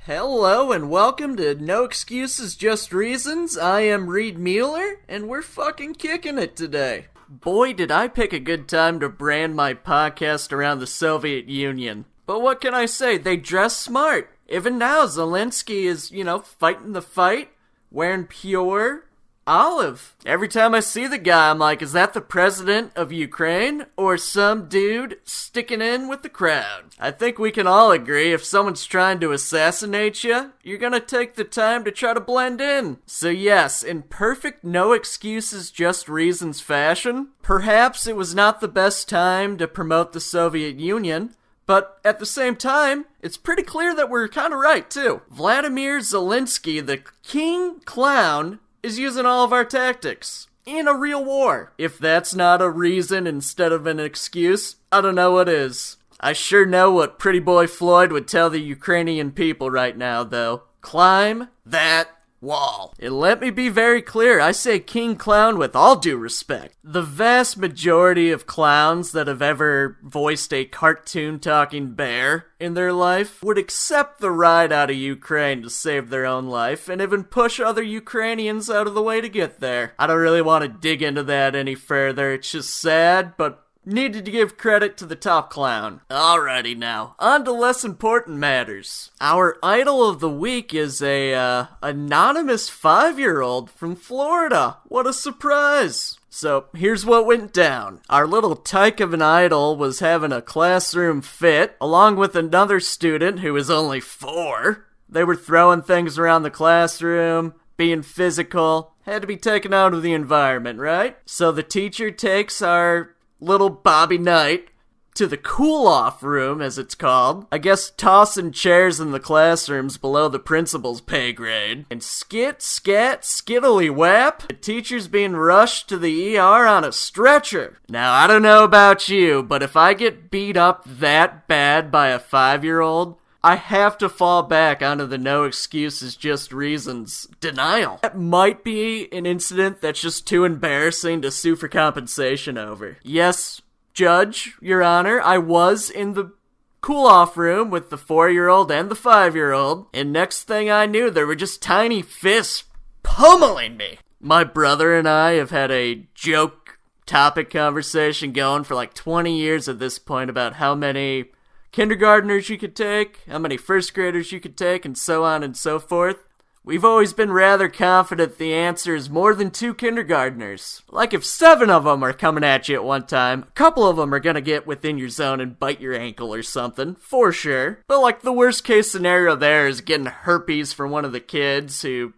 Hello and welcome to No Excuses, Just Reasons. I am Reed Mueller, and we're fucking kicking it today. Boy, did I pick a good time to brand my podcast around the Soviet Union. But what can I say? They dress smart. Even now, Zelensky is, fighting the fight, wearing pure olive. Every time I see the guy, I'm like, is that the president of Ukraine? Or some dude sticking in with the crowd? I think we can all agree if someone's trying to assassinate you, you're gonna take the time to try to blend in. So yes, in perfect no excuses, just reasons fashion, perhaps it was not the best time to promote the Soviet Union, but at the same time, it's pretty clear that we're kinda right too. Vladimir Zelensky, the king clown, is using all of our tactics in a real war. If that's not a reason instead of an excuse, I don't know what is. I sure know what Pretty Boy Floyd would tell the Ukrainian people right now, though. Climb that wall. And let me be very clear, I say king clown with all due respect. The vast majority of clowns that have ever voiced a cartoon-talking bear in their life would accept the ride out of Ukraine to save their own life and even push other Ukrainians out of the way to get there. I don't really want to dig into that any further, it's just sad, but needed to give credit to the top clown. Alrighty now, on to less important matters. Our idol of the week is a anonymous 5-year-old from Florida. What a surprise! So, here's what went down. Our little tyke of an idol was having a classroom fit, along with another student who was only 4. They were throwing things around the classroom, being physical, had to be taken out of the environment, right? So the teacher takes our little Bobby Knight to the cool-off room, as it's called. I guess tossing chairs in the classrooms below the principal's pay grade. And skit, scat, skiddly whap, the teacher's being rushed to the ER on a stretcher. Now, I don't know about you, but if I get beat up that bad by a 5-year-old, I have to fall back onto the no excuses, just reasons denial. That might be an incident that's just too embarrassing to sue for compensation over. Yes, Judge, Your Honor, I was in the cool-off room with the 4-year-old and the 5-year-old, and next thing I knew, there were just tiny fists pummeling me. My brother and I have had a joke topic conversation going for like 20 years at this point about how many kindergartners you could take, how many first graders you could take, and so on and so forth. We've always been rather confident the answer is more than 2 kindergartners. Like if 7 of them are coming at you at one time, a couple of them are gonna get within your zone and bite your ankle or something, for sure. But like the worst case scenario there is getting herpes from one of the kids who,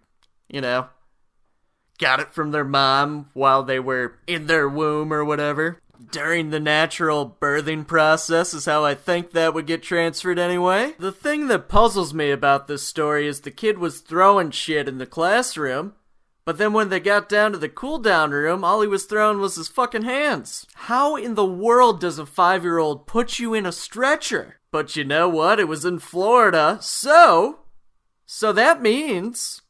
got it from their mom while they were in their womb or whatever. During the natural birthing process is how I think that would get transferred anyway. The thing that puzzles me about this story is the kid was throwing shit in the classroom, but then when they got down to the cool down room, all he was throwing was his fucking hands. How in the world does a 5-year-old put you in a stretcher? But you know what? It was in Florida, so that means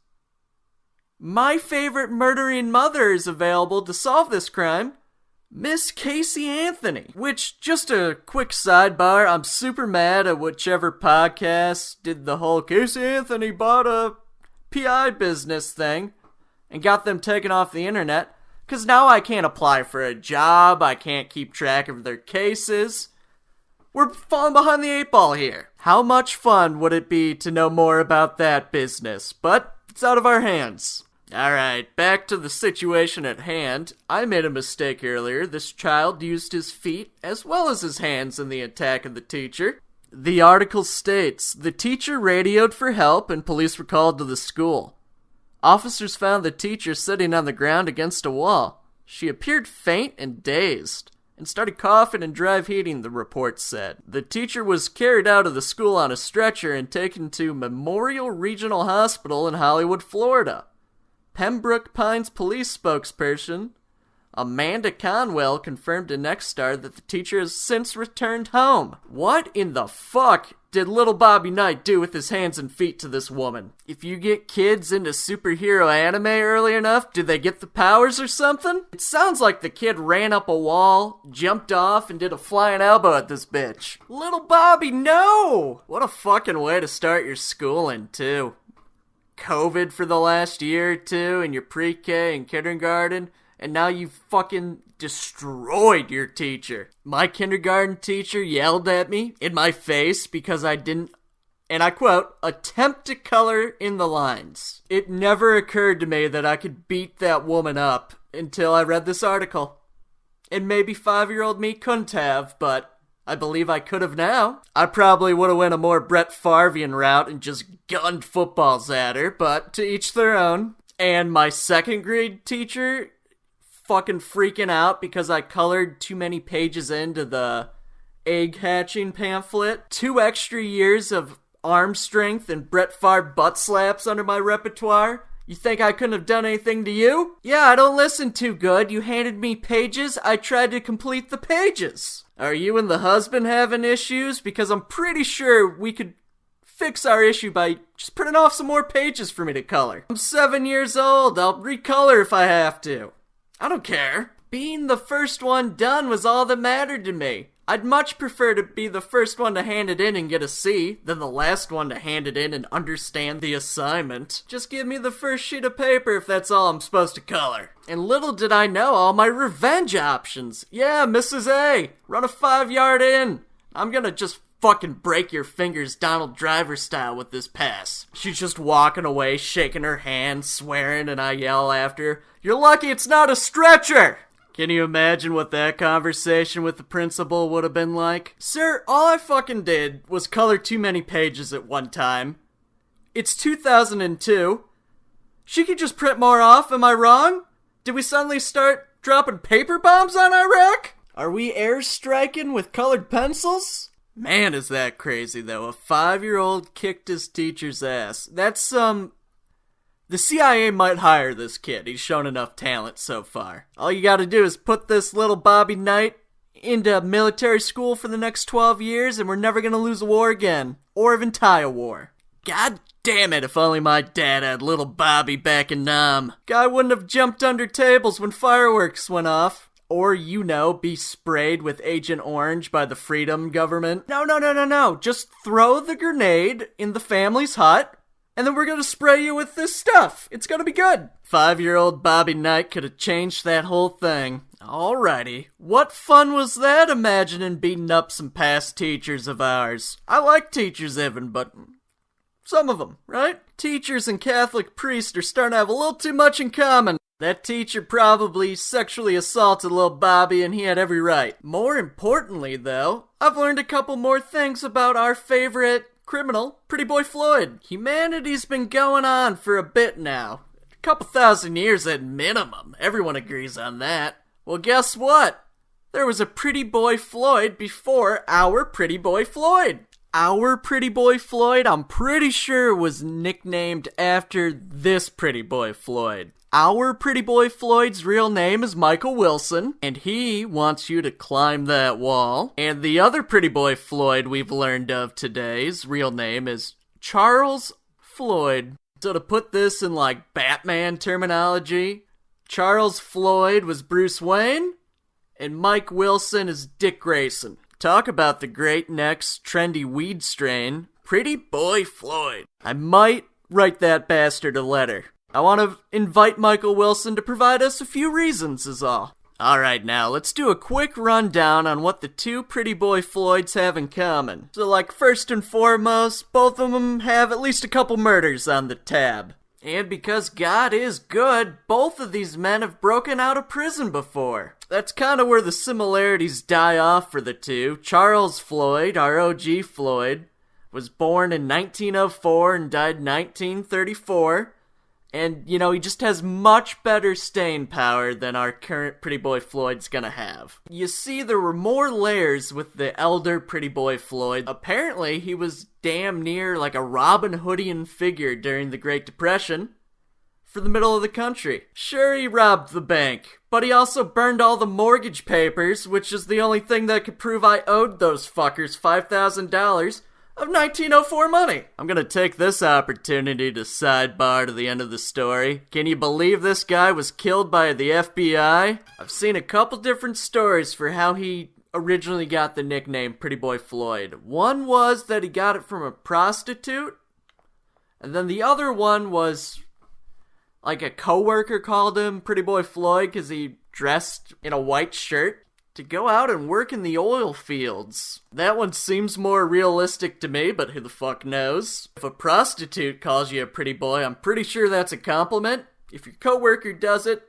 my favorite murdering mother is available to solve this crime. Miss Casey Anthony. Which, just a quick sidebar, I'm super mad at whichever podcast did the whole Casey Anthony bought a PI business thing and got them taken off the internet, because now I can't apply for a job, I can't keep track of their cases. We're falling behind the 8 ball here. How much fun would it be to know more about that business? But it's out of our hands. Alright, back to the situation at hand. I made a mistake earlier. This child used his feet as well as his hands in the attack of the teacher. The article states, the teacher radioed for help and police were called to the school. Officers found the teacher sitting on the ground against a wall. She appeared faint and dazed and started coughing and drive heating, the report said. The teacher was carried out of the school on a stretcher and taken to Memorial Regional Hospital in Hollywood, Florida. Pembroke Pines police spokesperson Amanda Conwell confirmed to NEJR that the teacher has since returned home. What in the fuck did little Bobby Knight do with his hands and feet to this woman? If you get kids into superhero anime early enough, do they get the powers or something? It sounds like the kid ran up a wall, jumped off, and did a flying elbow at this bitch. Little Bobby, no! What a fucking way to start your schooling, too. COVID for the last year or two in your pre-K and kindergarten, and now you've fucking destroyed your teacher. My kindergarten teacher yelled at me in my face because I didn't, and I quote, attempt to color in the lines. It never occurred to me that I could beat that woman up until I read this article. And maybe 5-year-old me couldn't have, but I believe I could have now. I probably would have went a more Brett Favrean route and just gunned footballs at her, but to each their own. And my second grade teacher fucking freaking out because I colored too many pages into the egg hatching pamphlet. 2 extra years of arm strength and Brett Favre butt slaps under my repertoire. You think I couldn't have done anything to you? Yeah, I don't listen too good. You handed me pages, I tried to complete the pages. Are you and the husband having issues? Because I'm pretty sure we could fix our issue by just printing off some more pages for me to color. I'm 7 years old. I'll recolor if I have to. I don't care. Being the first one done was all that mattered to me. I'd much prefer to be the first one to hand it in and get a C than the last one to hand it in and understand the assignment. Just give me the first sheet of paper if that's all I'm supposed to color. And little did I know all my revenge options. Yeah, Mrs. A, run a 5-yard in. I'm gonna just fucking break your fingers Donald Driver style with this pass. She's just walking away, shaking her hand, swearing, and I yell after her, "You're lucky it's not a stretcher!" Can you imagine what that conversation with the principal would have been like? Sir, all I fucking did was color too many pages at one time. It's 2002. She could just print more off, am I wrong? Did we suddenly start dropping paper bombs on Iraq? Are we airstriking with colored pencils? Man, is that crazy, though. A 5-year-old kicked his teacher's ass. That's, the CIA might hire this kid. He's shown enough talent so far. All you gotta do is put this little Bobby Knight into military school for the next 12 years, and we're never gonna lose a war again. Or even tie a war. God damn it, if only my dad had little Bobby back in Nam. Guy wouldn't have jumped under tables when fireworks went off. Or, you know, be sprayed with Agent Orange by the Freedom government. No. Just throw the grenade in the family's hut, and then we're gonna spray you with this stuff. It's gonna be good. 5-year-old Bobby Knight could have changed that whole thing. Alrighty. What fun was that, imagining beating up some past teachers of ours? I like teachers even, but some of them, right? Teachers and Catholic priests are starting to have a little too much in common. That teacher probably sexually assaulted little Bobby, and he had every right. More importantly, though, I've learned a couple more things about our favorite criminal, Pretty Boy Floyd. Humanity's been going on for a bit now. A couple thousand years at minimum. Everyone agrees on that. Well, guess what? There was a Pretty Boy Floyd before our Pretty Boy Floyd. Our Pretty Boy Floyd, I'm pretty sure, was nicknamed after this Pretty Boy Floyd. Our Pretty Boy Floyd's real name is Michael Wilson, and he wants you to climb that wall. And the other Pretty Boy Floyd we've learned of today's real name is Charles Floyd. So to put this in like Batman terminology, Charles Floyd was Bruce Wayne, and Mike Wilson is Dick Grayson. Talk about the great next trendy weed strain, Pretty Boy Floyd. I might write that bastard a letter. I want to invite Michael Wilson to provide us a few reasons is all. Alright, now let's do a quick rundown on what the two Pretty Boy Floyds have in common. So like first and foremost, both of them have at least a couple murders on the tab. And because God is good, both of these men have broken out of prison before. That's kind of where the similarities die off for the two. Charles Floyd, our OG Floyd, was born in 1904 and died in 1934. And, you know, he just has much better staying power than our current Pretty Boy Floyd's gonna have. You see, there were more layers with the elder Pretty Boy Floyd. Apparently, he was damn near like a Robin Hoodian figure during the Great Depression for the middle of the country. Sure, he robbed the bank, but he also burned all the mortgage papers, which is the only thing that could prove I owed those fuckers $5,000. of 1904 money. I'm gonna take this opportunity to sidebar to the end of the story. Can you believe this guy was killed by the FBI? I've seen a couple different stories for how he originally got the nickname Pretty Boy Floyd. One was that he got it from a prostitute, and then the other one was like a coworker called him Pretty Boy Floyd because he dressed in a white shirt to go out and work in the oil fields. That one seems more realistic to me, but who the fuck knows? If a prostitute calls you a pretty boy, I'm pretty sure that's a compliment. If your coworker does it,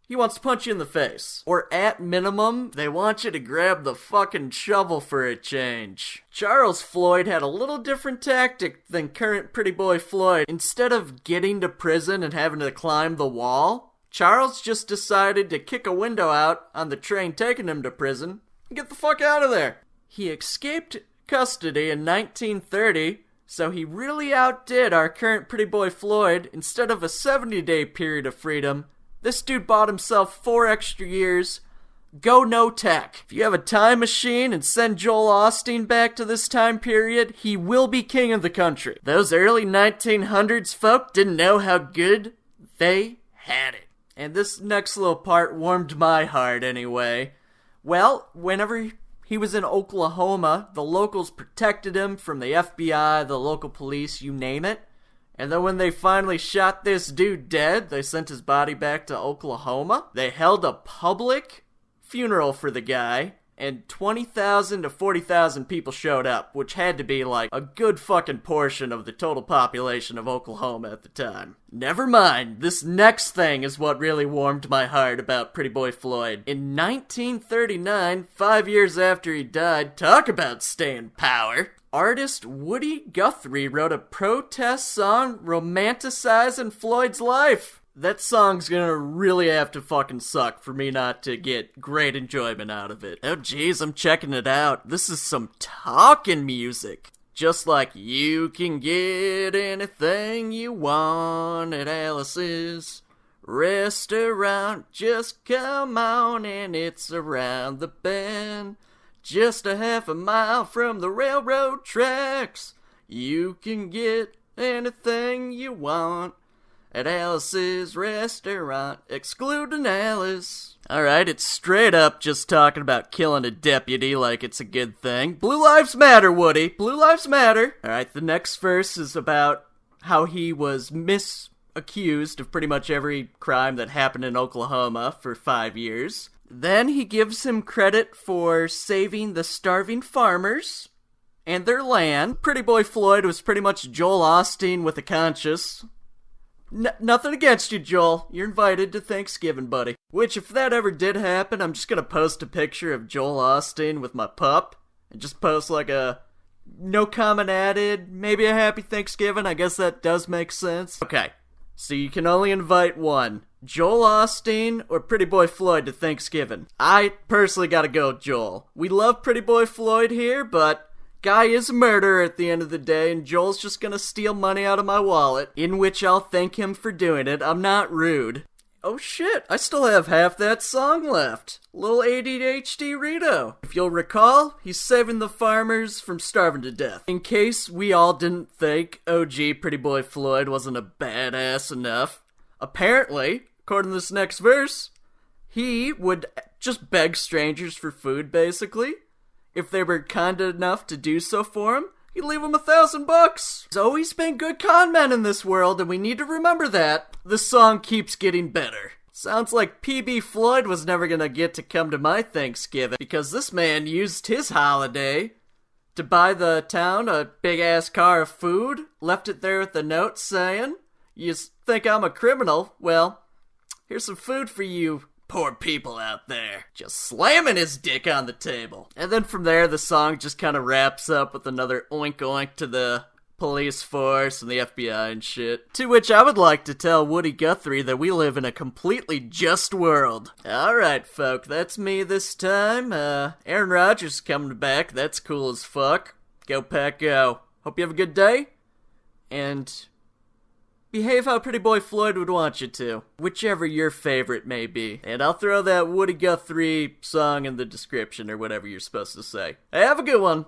he wants to punch you in the face. Or at minimum, they want you to grab the fucking shovel for a change. Charles Floyd had a little different tactic than current Pretty Boy Floyd. Instead of getting to prison and having to climb the wall, Charles just decided to kick a window out on the train taking him to prison and get the fuck out of there. He escaped custody in 1930, so he really outdid our current Pretty Boy Floyd. Instead of a 70-day period of freedom, this dude bought himself 4 extra years. Go no tech. If you have a time machine and send Joel Osteen back to this time period, he will be king of the country. Those early 1900s folk didn't know how good they had it. And this next little part warmed my heart anyway. Well, whenever he was in Oklahoma, the locals protected him from the FBI, the local police, you name it. And then when they finally shot this dude dead, they sent his body back to Oklahoma. They held a public funeral for the guy, and 20,000 to 40,000 people showed up, which had to be like a good fucking portion of the total population of Oklahoma at the time. Never mind, this next thing is what really warmed my heart about Pretty Boy Floyd. In 1939, 5 years after he died, talk about staying power, artist Woody Guthrie wrote a protest song romanticizing Floyd's life. That song's gonna really have to fucking suck for me not to get great enjoyment out of it. Oh jeez, I'm checking it out. This is some talking music. Just like you can get anything you want at Alice's restaurant. Just come on and it's around the bend. Just a half a mile from the railroad tracks. You can get anything you want at Alice's restaurant, excluding Alice. Alright, it's straight up just talking about killing a deputy like it's a good thing. Blue lives matter, Woody. Blue lives matter. Alright, the next verse is about how he was accused of pretty much every crime that happened in Oklahoma for 5 years. Then he gives him credit for saving the starving farmers and their land. Pretty Boy Floyd was pretty much Joel Osteen with a conscience. Nothing against you, Joel. You're invited to Thanksgiving, buddy. Which, if that ever did happen, I'm just gonna post a picture of Joel Osteen with my pup. And just post like a no comment added, maybe a happy Thanksgiving. I guess that does make sense. Okay, so you can only invite one. Joel Osteen or Pretty Boy Floyd to Thanksgiving. I personally gotta go with Joel. We love Pretty Boy Floyd here, but guy is a murderer at the end of the day, and Joel's just gonna steal money out of my wallet, in which I'll thank him for doing it. I'm not rude. Oh shit, I still have half that song left. Little ADHD Rito. If you'll recall, he's saving the farmers from starving to death. In case we all didn't think OG Pretty Boy Floyd wasn't a badass enough, apparently, according to this next verse, he would just beg strangers for food, basically. If they were kind enough to do so for him, he'd leave him $1,000. There's always been good con men in this world, and we need to remember that. The song keeps getting better. Sounds like PB Floyd was never gonna get to come to my Thanksgiving, because this man used his holiday to buy the town a big-ass car of food, left it there with a note saying, "You think I'm a criminal? Well, here's some food for you poor people out there." Just slamming his dick on the table. And then from there, the song just kind of wraps up with another oink oink to the police force and the FBI and shit. To which I would like to tell Woody Guthrie that we live in a completely just world. Alright, folk, that's me this time. Aaron Rodgers coming back. That's cool as fuck. Go Pack, go. Hope you have a good day. And behave how Pretty Boy Floyd would want you to, whichever your favorite may be. And I'll throw that Woody Guthrie song in the description or whatever you're supposed to say. Hey, have a good one.